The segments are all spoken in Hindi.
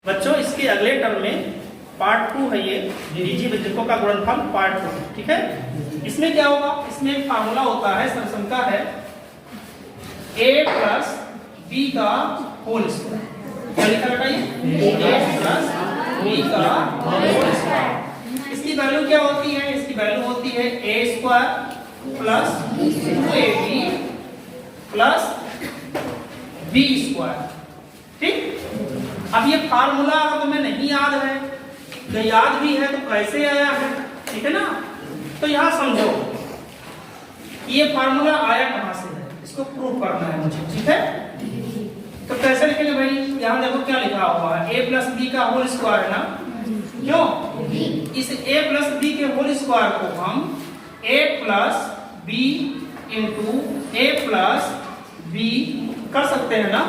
बच्चों इसके अगले टर्म में पार्ट 2 है ये बीजीय व्यंजकों का गुणनफल पार्ट 2। ठीक है, इसमें क्या होगा, इसमें एक फार्मूला होता है, सरसम का है a प्लस b का होल स्क्वायर। क्या लिखा बेटा ये a प्लस b का होल स्क्वायर। इसकी वैल्यू क्या होती है, इसकी वैल्यू होती है a square plus 2ab plus b square. ठीक, अब ये फार्मूला अगर तुम्हें नहीं याद है, या याद भी है तो कैसे आया है, ठीक है ना। तो यहां समझो ये फार्मूला आया कहां से है, इसको प्रूव करना है मुझे। ठीक है, तो कैसे लिखेंगे भाई, यहां देखो क्या लिखा हुआ है, a प्लस बी का होल स्क्वायर है ना। क्यों, इस a प्लस बी के होल स्क्वायर को हम a plus B into a plus B कर सकते हैं ना।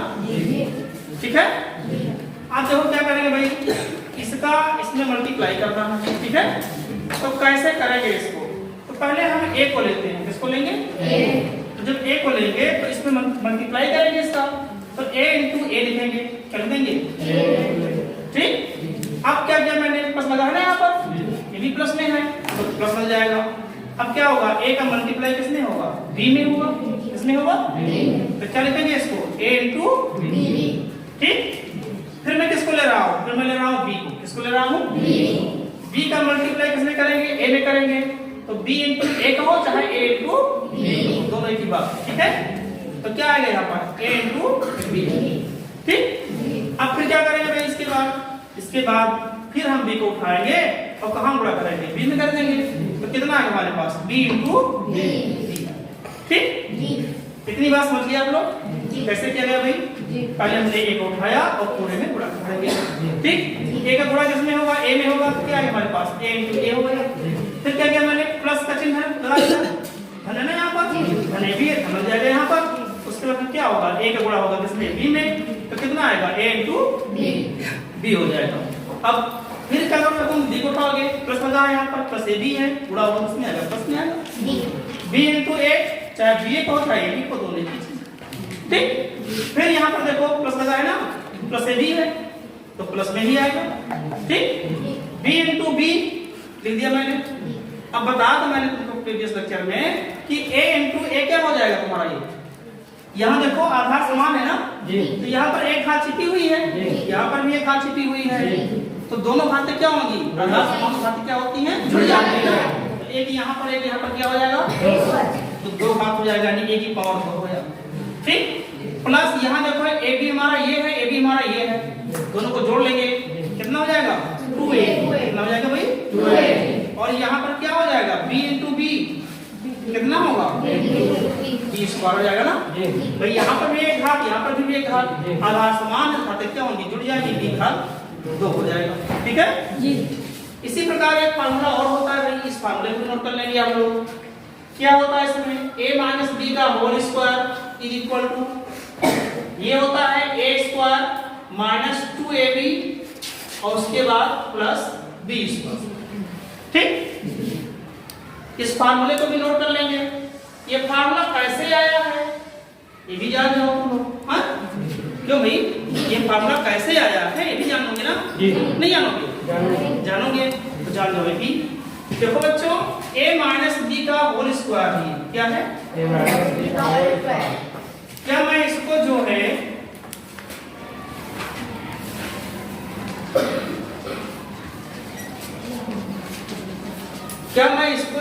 ठीक है, आप देखो क्या करेंगे भाई, इसका इसमें मल्टीप्लाई करना है। ठीक है, तो कैसे करेंगे इसको, तो पहले हम a को लेते हैं। किसको लेंगे, तो जब a को लेंगे तो इसमें मल्टीप्लाई करेंगे इसका, तो a इंटू a लिखेंगे, कर देंगे। ठीक, अब क्या किया मैंने, प्लस लगाना है यहाँ पर, ये भी प्लस में है तो प्लस मिल जाएगा। अब क्या होगा, a का मल्टीप्लाई किसमें होगा, b में होगा। किसमें होगा, तो क्या लिखेंगे इसको, a इंटू b। ठीक, फिर मैं किसको ले रहा हूँ, फिर मैं ले रहा हूँ b को। किसको ले रहा हूँ, b का मल्टीप्लाई किसमें करेंगे, a में करेंगे, तो b इंटू a कहो चाहे a इंटू b, दोनों एक ही बात। ठीक है, तो क्या आएगा यहाँ पर, a इंटू b। ठीक, अब फिर क्या करेंगे भाई, इसके बाद फिर हम b को उठाएंगे और कहाँ गुणा करेंगे, b में कर देंगे, तो कितना आएगा हमारे पास, b इंटू b। ठीक, इतनी बात समझ लिया आप लोग। कैसे किया गया भाई, पहले हमने a को उठाया और पूरे में गुणा करेंगे। ठीक, a का गुणा किसमें होगा, a में होगा, तो क्या है हमारे पास, a इंटू a हो गया। फिर क्या किया मैंने, प्लस का चिन्ह लगा दिया, धन है ना यहाँ पर, धन भी है, धन हो जाएगा यहाँ पर। उसके बाद क्या होगा, a का गुणा होगा किसमें, b में, तो कितना आएगा, a इंटू b हो जाएगा। अब फिर क्या करोगे तुम, b को उठाओगे, प्लस लगा है यहाँ पर, प्लस a भी है, गुणा होगा किसमें आएगा, प्लस में आएगा, b इंटू a, चाहे b को चाहे a को, दोनों की। ठीक, फिर यहाँ पर देखो प्लस लगा है ना, प्लस ए बी है तो प्लस में ही आएगा। ठीक, b इंटू बी लिख दिया मैंने। अब बता दो मैंने तुमको प्रीवियस लेक्चर में कि a इंटू ए क्या हो जाएगा तुम्हारा, ये यहाँ देखो आधार समान है ना, तो यहाँ पर एक घात छिपी हुई है, यहाँ पर भी एक घात छिपी हुई है, तो दोनों घातें क्या होंगी, आधार समान घातें क्या होती हैं, जुड़ जाती है। एक यहाँ पर एक यहाँ पर क्या हो जाएगा, तो दो घात हो जाएगा, यानी a की पावर 2 हो जाएगा। ठीक, प्लस यहाँ देखो ए बी हमारा ये है, ए बी हमारा ये है, दोनों को जोड़ लेंगे, कितना हो जाएगा, 2a। कितना हो जाएगा भाई, 2a। और यहाँ पर क्या हो जाएगा, b इंटू बी, कितना होगा, b स्क्वायर हो जाएगा ना भाई। यहाँ पर भी एक घात, यहाँ पर भी एक घात, आधार समान है, घातें क्या होंगी, जुड़ जाएंगी, b घात 2 हो जाएगा। ठीक है जी। इसी प्रकार एक फार्मूला और होता है भाई, इस फार्मूले को नोट कर लेंगे आप लोग। क्या होता है इसमें, a माइनस b का whole square is equal to, ये होता है a स्क्वायर माइनस 2ab और उसके बाद प्लस b स्क्वायर। ठीक, इस फार्मूले को भी नोट कर लेंगे। ये फार्मूला कैसे आया है ये भी जान जाओ तुम लोग, हाँ क्यों भाई, ये फार्मूला कैसे आया है ये भी जानोगे ना, नहीं जानोगे, जानोगे तो जान जाओ भी। देखो बच्चों, a माइनस b का होल स्क्वायर ही क्या है, a माइनस b का होल स्क्वायर। क्या मैं इसको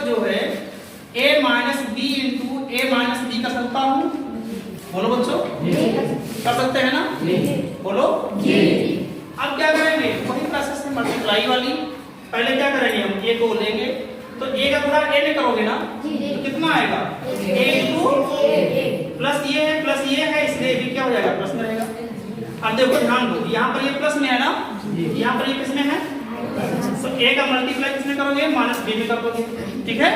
जो है a minus b into a minus b कर सकता हूँ, बोलो बच्चों, कर सकते हैं ना, बोलो। अब क्या करेंगे, वही प्रोसेस है मल्टीप्लाई वाली। पहले क्या करेंगे, हम a को लेंगे, तो a का गुणा a में करोगे ना, तो कितना आएगा, a इंटू प्लस ये है, इसलिए भी क्या हो जाएगा, प्लस में रहेगा। अब देखो ध्यान दो, यहाँ पर ये प्लस में है ना, यहाँ पर ये किसमें है, तो a का मल्टीप्लाई किसमें करोगे, माइनस b में कर दोगे। ठीक है,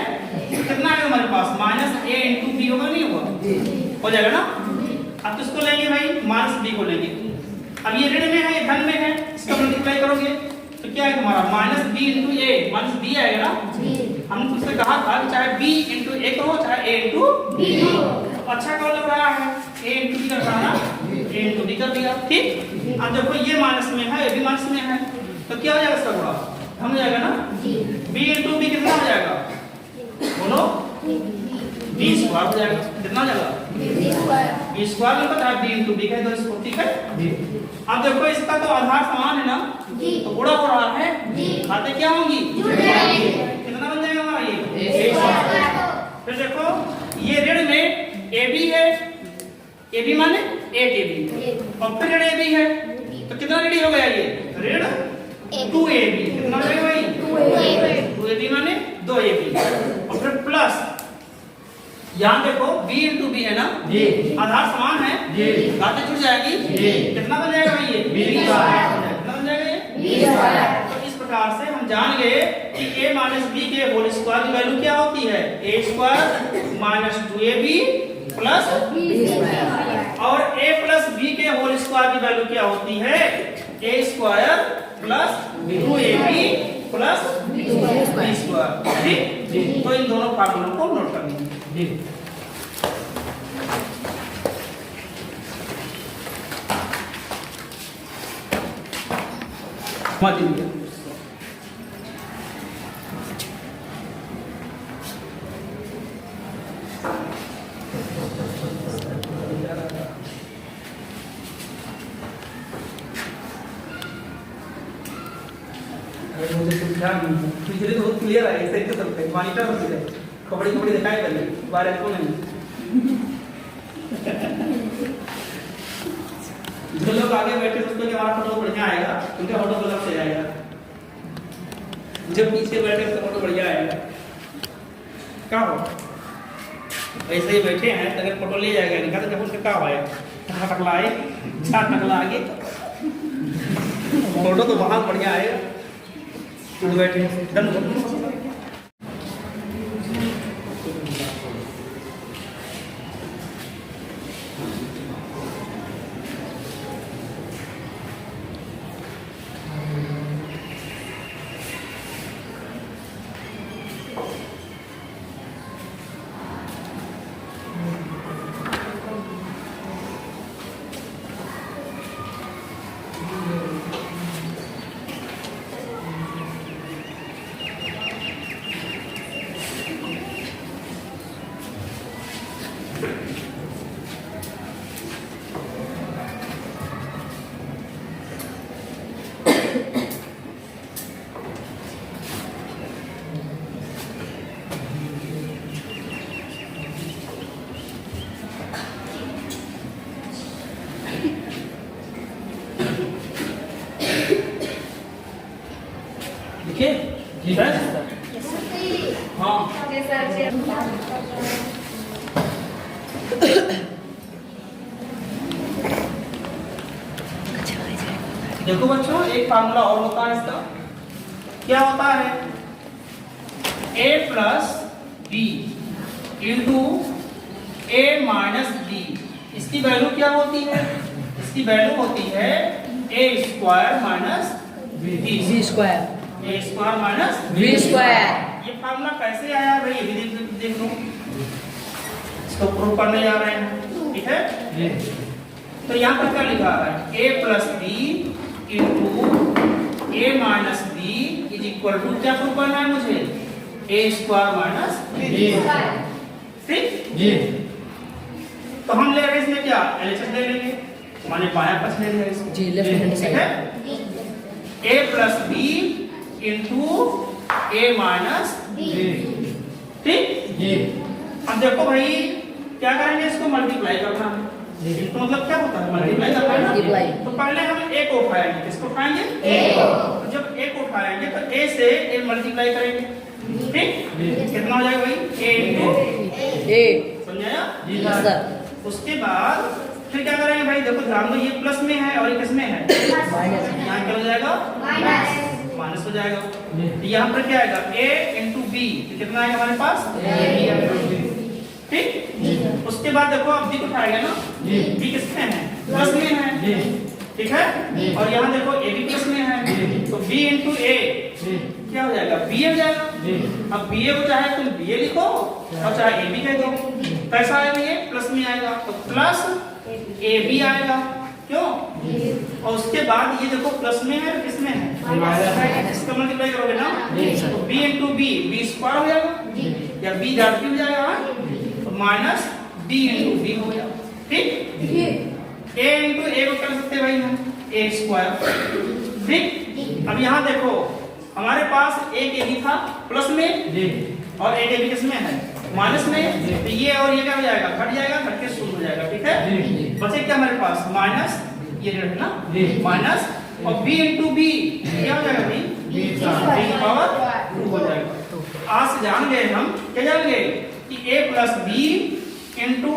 कितना आएगा हमारे पास, माइनस a इंटू b होगा, नहीं होगा, हो जाएगा ना। अब किसको लेंगे भाई, माइनस b को लेंगे। अब ये ऋण में है, ये धन में है, इसका मल्टीप्लाई करोगे तो क्या है तुम्हारा, minus b into a, minus b आएगा ना। हमने तुमसे कहा था कि चाहे b इंटू a कहो चाहे a इंटू b हो, अच्छा कौन लग रहा है, a इंटू b कर रहा है ना, a इंटू b कर दिया। ठीक, अब देखो ये माइनस में है, ये भी माइनस में स्क्वायर हो जाएगा। कितना हो जाएगा? बी स्क्वायर में पता है बी इंटू बी कह दो इसको, ठीक है। अब देखो इसका तो आधार समान है ना, तो गुणा हो रहा है, बातें क्या होंगी? कितना बन जाएगा हमारा ये? फिर देखो ये ऋण में ए बी है, ए बी माने 8ab, और फिर ऋण ए बी है, तो कितना ऋण हो गया ये? ऋण 2ab। कितना हो जाएगा भाई? 2ab माने 2ab, और फिर प्लस यहाँ देखो b इंटू बी है ना, आधार समान है, बातें जुड़ जाएगी, कितना बन जाएगा भाई ये? कितना बन जाएगा ये? तो इस प्रकार से हम जान गए कि a माइनस बी के होल स्क्वायर की वैल्यू क्या होती है? a square minus 2ab plus और a प्लस b के होल स्क्वायर की वैल्यू क्या होती है? a square plus 2ab plus b square, ठीक। तो इन दोनों फार्मूलों को नोट कर लीजिए। मुझे कुछ ध्यान नहीं, पिछले तो बहुत क्लियर है, ऐसे ही चलते मॉनिटर में है, कपड़े कपड़े दिखाई पहले बाहर को नहीं। जो लोग आगे बैठे सोचते कि हमारा फोटो बढ़िया आएगा, उनका फोटो गलत से आएगा, जब पीछे बैठे तो फोटो बढ़िया आएगा। क्या हो ऐसे ही बैठे हैं तो अगर फोटो ले जाएगा निकाल तो उसका क्या आएगा? टकला आए, चार टकला आगे, फोटो तो बहुत बढ़िया आएगा। बैठे ठीक है। हाँ देखो बच्चों एक फार्मूला और होता है इसका, क्या होता है? a plus B into a minus B, इसकी वैल्यू क्या होती है? इसकी वैल्यू होती है a square minus B square, a square minus B square. ये फार्मूला कैसे आया भाई, ये भी देख लो, इसको प्रूव करने जा रहे हैं, ठीक है। तो यहाँ पर क्या लिखा है? a plus B into a minus B is equal to, क्या प्रूव करना है मुझे? a square minus B square, ठीक जी। तो हम ले रहे हैं इसमें क्या? एलएचएस ले लेंगे, माने बायां पक्ष ले लिया इसको जी, लेफ्ट हैंड साइड है। a plus B into a minus B, ठीक जी। अब देखो भाई क्या करेंगे, इसको मल्टीप्लाई करना है, तो मतलब क्या होता है? मल्टीप्लाई करना है। तो पहले हम a को उठाएंगे, किसको उठाएंगे? a को। जब a को उठाएंगे तो a से a मल्टीप्लाई करेंगे, ठीक। कितना हो जाएगा भाई? a इंटू a, समझाया जी सर। उसके बाद फिर क्या करेंगे भाई? देखो ध्यान दो, ये प्लस में है और ये किस में है? माइनस। यहाँ क्या हो जाएगा? माइनस हो जाएगा। यहाँ पर क्या आएगा? a इंटू बी, कितना आएगा हमारे पास? ठीक। उसके बाद देखो अब b को उठाएगा ना, b किसमें है? प्लस में है, ठीक है। और यहाँ देखो a भी प्लस में है, तो b इंटू a क्या हो जाएगा? ba हो जाएगा। अब ba को चाहे तुम ba लिखो और चाहे ab कह दो, कैसा आएगा? ये प्लस में आएगा, तो प्लस ab आएगा, क्यों? और उसके बाद ये देखो प्लस में है, किसमें है? इसका मल्टीप्लाई करोगे ना, तो b into B, B square हो जाएगा या b डॉट हो जाएगा, माइनस डी इंटू बी हो गया। ठीक, ए इंटू ए को कर सकते भाई हम ए स्क्वायर। ठीक, अब यहाँ देखो हमारे पास ए के बी था प्लस में और ए के बी किसमें है माइनस में, तो ये और ये क्या हो जाएगा घट जाएगा, घट के शून्य हो जाएगा। ठीक है, बचे क्या हमारे पास माइनस ये है ना माइनस और b इंटू बी क्या हो जाएगा भाई b पावर 2 हो जाएगा। आज से जान गए हम क्या जान गए कि a plus B into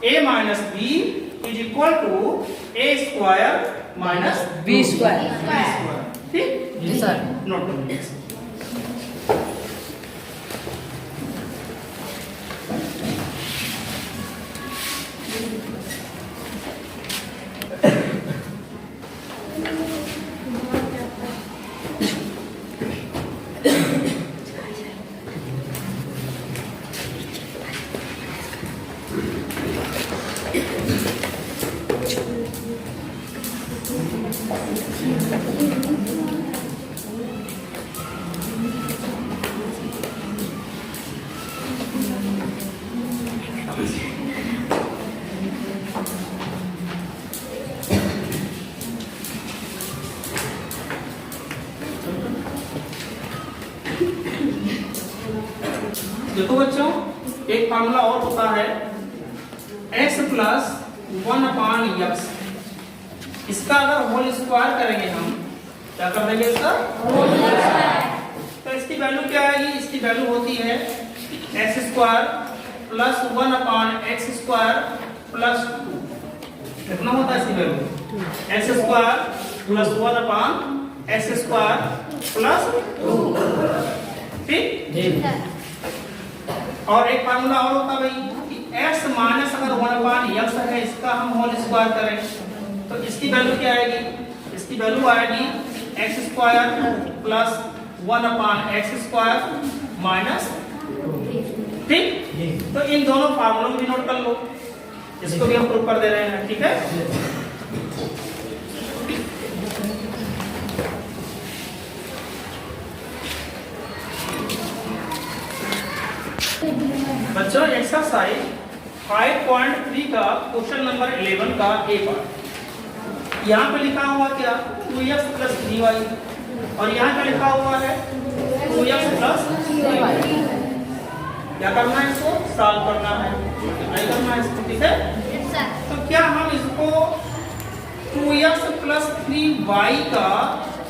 a minus B is equal to a square minus B square. ठीक जी सर, नोट कर लीजिए। देखो बच्चों एक फार्मूला और होता है x प्लस 1/x। इसका अगर होल स्क्वायर करेंगे हम क्या कर देंगे इसका तो इसकी वैल्यू क्या आएगी, इसकी वैल्यू होती है x square plus 1/x square plus 2। कितना होता है इसकी value x square plus 1/x square plus 2। ठीक, और एक फार्मूला और होता है भाई कि x माइनस अगर 1/x है इसका हम होल स्क्वायर करें तो इसकी वैल्यू क्या आएगी, इसकी वैल्यू आएगी x square plus 1/x square minus. ठीक, तो इन दोनों फार्मूलों को भी नोट कर लो, इसको भी हम प्रूव कर दे रहे हैं। ठीक है, बच्चों एक्सरसाइज 5.3 का क्वेश्चन नंबर 11 का ए पार्ट। यहाँ पे लिखा हुआ क्या 2x प्लस 3y और यहाँ पे लिखा हुआ है 2x प्लस 3y। क्या करना है, इसको सॉल्व करना है, नहीं करना है इसको। ठीक है, तो क्या हम इसको 2x प्लस 3y का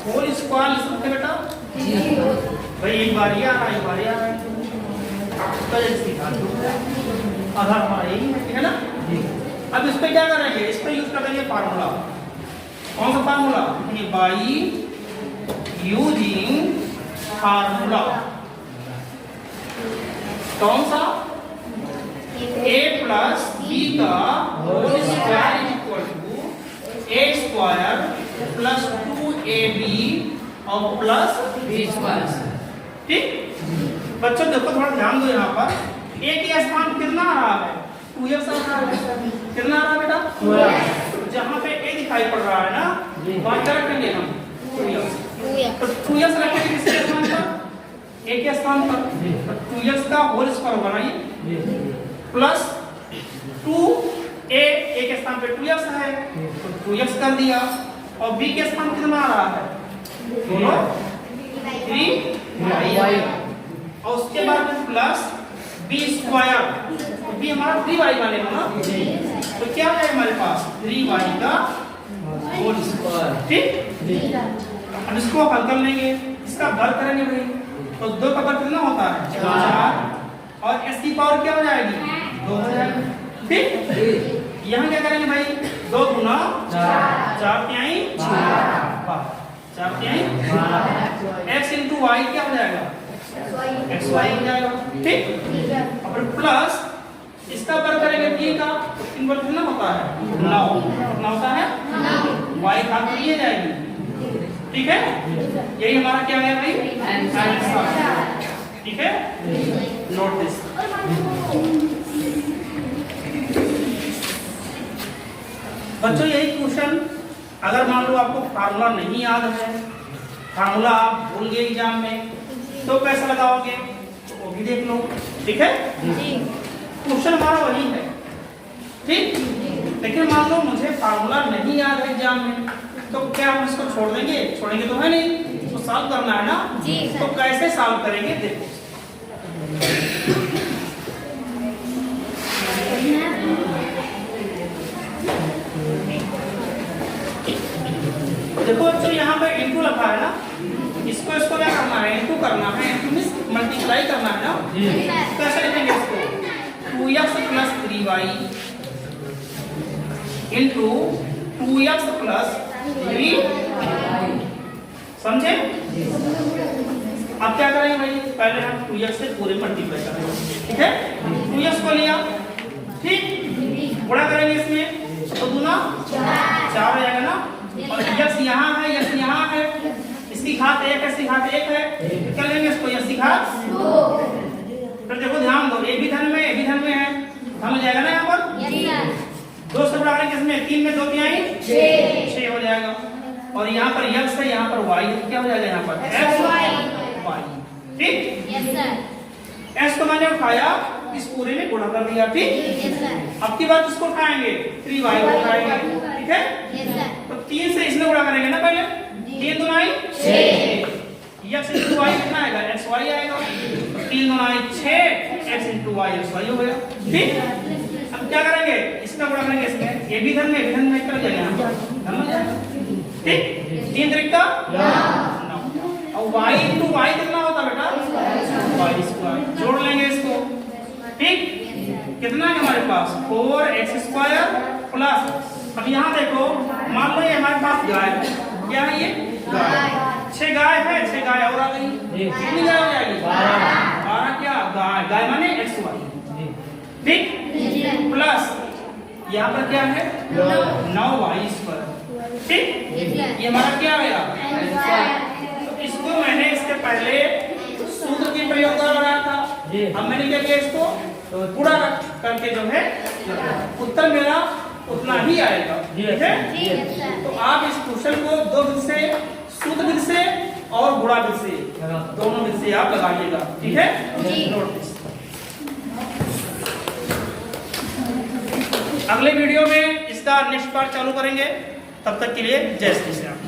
होल स्क्वायर लिख सकते बेटा? भाई एक बार ये आ रहा है, एक बार ये आ रहा है, आधार हमारा यही है। ठीक है ना, अब इस पे क्या करेंगे, इस पे यूज कर देंगे फार्मूला। कौन सा फार्मूला, बाई यूजिंग फार्मूला। कौन सा a प्लस बी का whole square equal to a square plus 2ab और प्लस b स्क्वायर। ठीक बच्चों देखो थोड़ा ध्यान दो, यहाँ पर a के स्थान कितना आ रहा है 2x आ रहा है, कितना आ रहा है बेटा जहाँ पे a दिखाई पड़ रहा है ना वहाँ क्या रखेंगे हम 2x। तो 2x रखेंगे किसके स्थान पर, a के स्थान पर, तो 2x का होल स्क्वायर होगा ना ये प्लस 2a के स्थान पे 2x है तो 2x कर दिया और b के स्थान कितना आ रहा है दोनों 3y और उसके बाद प्लस b स्क्वायर, तो b हमारा 3y बनेगा ना, तो क्या है हमारे पास 3y का होल स्क्वायर। ठीक, अब इसको हल कर लेंगे, इसका वर्ग करेंगे भाई, तो 2 का वर्ग कितना होता है 4 और s की पावर क्या हो जाएगी 2 हो जाएगी। ठीक, यहाँ क्या करेंगे भाई 2 गुना 4 तिहाई 4 तिहाई x इंटू वाई क्या हो जाएगा x y हो जाएगा। ठीक, और प्लस इसका वर्ग करेंगे t का, इन वर्ग कितना होता है 9, कितना होता है 9, y का तो ये जाएगी। ठीक है, यही हमारा क्या है भाई आंसर। ठीक है, नोट दिस। बच्चों यही क्वेश्चन अगर मान लो आपको फार्मूला नहीं याद है, फार्मूला आप भूल गए एग्जाम में, तो कैसे लगाओगे वो भी देख लो। ठीक है, क्वेश्चन हमारा वही है, ठीक। लेकिन मान लो मुझे फार्मूला नहीं याद है एग्जाम में, तो क्या हम इसको छोड़ देंगे? छोड़ेंगे तो है नहीं, इसको सॉल्व करना है ना। तो कैसे सॉल्व करेंगे देखो। देखो तो यहाँ पे इनटू लिखा है ना, इसको क्या करना है? इनटू करना है, इनटू मींस मल्टीप्लाई करना है ना। कैसे लिखेंगे इसको? 2x plus 3y into 2x plus 3, समझे? अब क्या करेंगे भाई? पहले हम 2x से पूरे मल्टीप्लाई करेंगे, ठीक है। 2x को लिया, ठीक, गुणा करेंगे इसमें तो दूना 4 हो जाएगा ना। और x यहाँ है, x यहाँ है, इसकी घात 1 है, इसकी घात 1 है, तो कर लेंगे इसको x की घात 2। फिर देखो ध्यान दो, a भी धन में, a भी धन में है, धन हो जाएगा ना यहाँ पर। 2 से बढ़ा करेंगे किसमें? 3 में 2 तिहाई 6 हो जाएगा। और यहाँ पर x है, यहाँ पर y है, क्या हो जाएगा यहाँ पर? x y, ठीक। s को मैंने उठाया, इस पूरे में गुणा कर दिया, ठीक। अब की बात इसको उठाएंगे, 3y को उठाएंगे, ठीक है। तो 3 से इसमें गुणा करेंगे ना पहले, 3 दुनाई 6, x इंटू y कितना आएगा? xy आएगा। 3 Dunai 6, x into y xy हो गया, ठीक। अब क्या करेंगे? इसमें गुणा करेंगे, इसमें ये भी धन में, भी धन में कर जाएगा, धन हो जाएगा, ठीक। 3 त्रिका 9, और y इंटू y कितना होता बेटा? y square. जोड़ लेंगे इसको, ठीक। कितना है हमारे पास? 4x स्क्वायर प्लस, अब यहाँ देखो, मान लो ये हमारे पास गाय है, क्या है ये? गाय। 6 गाय है, 6 गाय और आ गई, कितनी गाय हो जाएगी? 12 क्या? गाय, गाय माने xy, ठीक। प्लस यहाँ पर क्या है? 9y स्क्वायर, ठीक। ये हमारा क्या आया? तो इसको मैंने इसके पहले सूत्र की प्रयोग द्वारा लगाया था, अब मैंने क्या किया? इसको पूरा करके जो है उत्तर मेरा उतना ही आएगा, ठीक है। तो आप इस क्वेश्चन को 2 विधि से, सूत्र विधि से और गुणा विधि से, दोनों विधि से आप लगाइएगा, ठीक है। Note this. अगले वीडियो में इसका नेक्स्ट पार्ट चालू करेंगे, तब तक के लिए जय श्री राम।